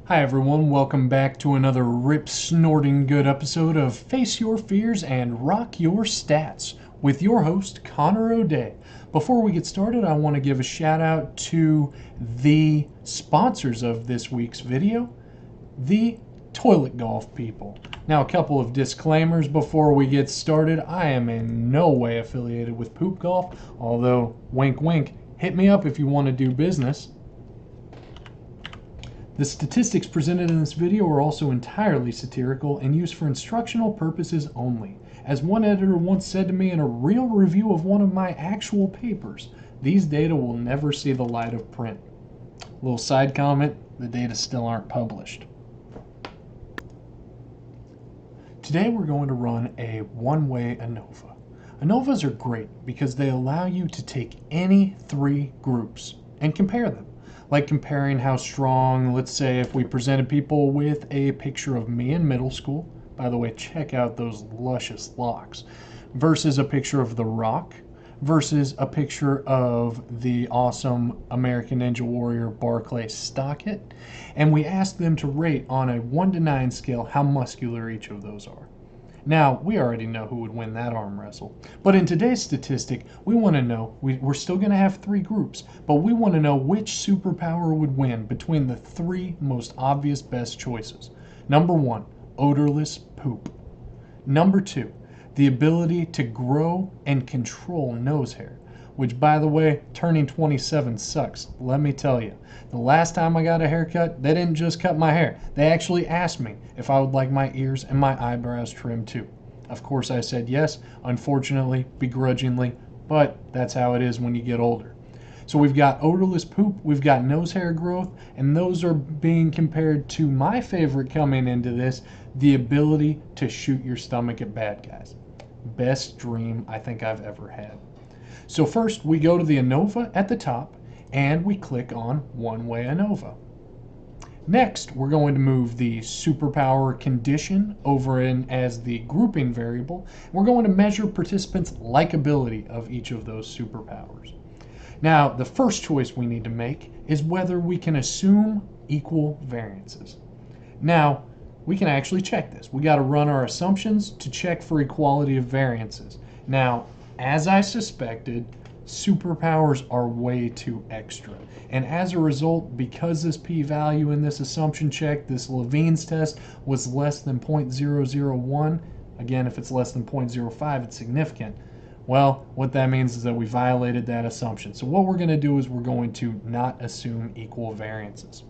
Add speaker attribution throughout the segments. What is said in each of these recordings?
Speaker 1: Hi everyone, welcome back to another rip-snorting good episode of Face Your Fears and Rock Your Stats with your host, Connor O'Day. Before we get started, I want to give a shout out to the sponsors of this week's video, the Toilet Golf people. Now, a couple of disclaimers before we get started. I am in no way affiliated with Poop Golf, although, wink wink, hit me up if you want to do business. The statistics presented in this video are also entirely satirical and used for instructional purposes only. As one editor once said to me in a real review of one of my actual papers, these data will never see the light of print. Little side comment, the data still aren't published. Today we're going to run a one-way ANOVA. ANOVAs are great because they allow you to take any three groups and compare them. Like comparing how strong, let's say if we presented people with a picture of me in middle school, by the way, check out those luscious locks, versus a picture of The Rock, versus a picture of the awesome American Ninja Warrior Barclay Stockett, and we asked them to rate on a 1 to 9 scale how muscular each of those are. Now, we already know who would win that arm wrestle. But in today's statistic, we want to know, we're still going to have three groups, but we want to know which superpower would win between the three most obvious best choices. Number 1, odorless poop. Number 2, the ability to grow and control nose hair, which, by the way, turning 27 sucks. Let me tell you, the last time I got a haircut, they didn't just cut my hair. They actually asked me if I would like my ears and my eyebrows trimmed too. Of course I said yes, unfortunately, begrudgingly, but that's how it is when you get older. So we've got odorless poop, we've got nose hair growth, and those are being compared to my favorite coming into this, the ability to shoot your stomach at bad guys. Best dream I think I've ever had. So first we go to the ANOVA at the top and we click on One-Way ANOVA. Next, we're going to move the superpower condition over in as the grouping variable. We're going to measure participants' likability of each of those superpowers. Now, the first choice we need to make is whether we can assume equal variances. Now, we can actually check this. We got to run our assumptions to check for equality of variances. Now, as I suspected, superpowers are way too extra. And as a result, because this p-value in this assumption check, this Levine's test, was less than 0.001, again, if it's less than 0.05, it's significant. Well, what that means is that we violated that assumption. So what we're going to do is we're going to not assume equal variances.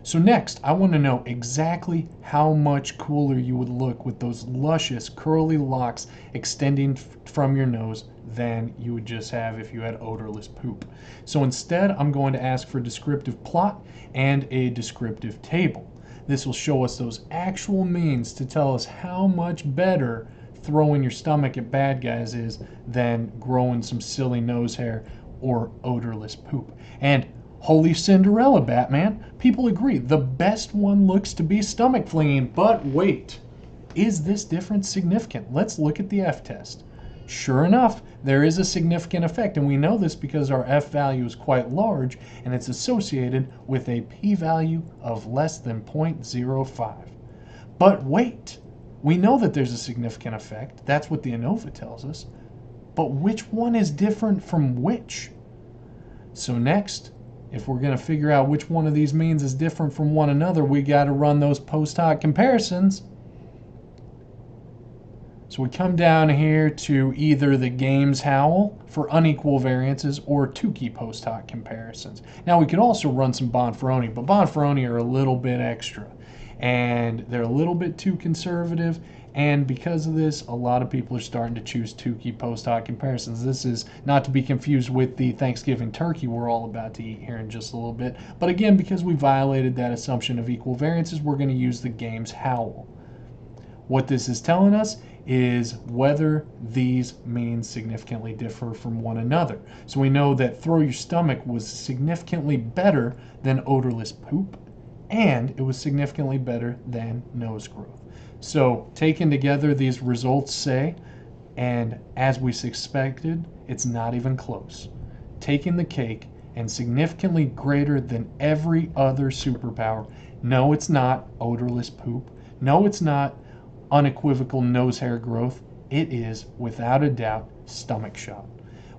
Speaker 1: So next, I want to know exactly how much cooler you would look with those luscious curly locks extending from your nose than you would just have if you had odorless poop. So instead, I'm going to ask for a descriptive plot and a descriptive table. This will show us those actual means to tell us how much better throwing your stomach at bad guys is than growing some silly nose hair or odorless poop. And holy Cinderella, Batman, people agree the best one looks to be stomach flinging, but wait, is this difference significant? Let's look at the F-test. Sure enough, there is a significant effect, and we know this because our F value is quite large, and it's associated with a p-value of less than 0.05. But wait, we know that there's a significant effect. That's what the ANOVA tells us. But which one is different from which? So next, if we're going to figure out which one of these means is different from one another, we got to run those post-hoc comparisons. So we come down here to either the game's howl for unequal variances or Tukey post-hoc comparisons. Now we could also run some Bonferroni, but Bonferroni are a little bit extra and they're a little bit too conservative, and because of this, a lot of people are starting to choose Tukey post-hoc comparisons. This is not to be confused with the Thanksgiving turkey we're all about to eat here in just a little bit, but again, because we violated that assumption of equal variances, we're going to use the game's howl. What this is telling us is whether these means significantly differ from one another. So we know that throw your stomach was significantly better than odorless poop, and it was significantly better than nose growth. So taken together, these results say, and as we suspected, it's not even close. Taking the cake and significantly greater than every other superpower. No, it's not odorless poop. No, it's not unequivocal nose hair growth. It is, without a doubt, stomach shot.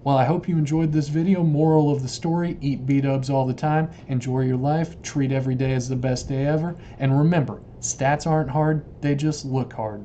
Speaker 1: Well, I hope you enjoyed this video. Moral of the story, eat B-dubs all the time, enjoy your life, treat every day as the best day ever, and remember, stats aren't hard, they just look hard.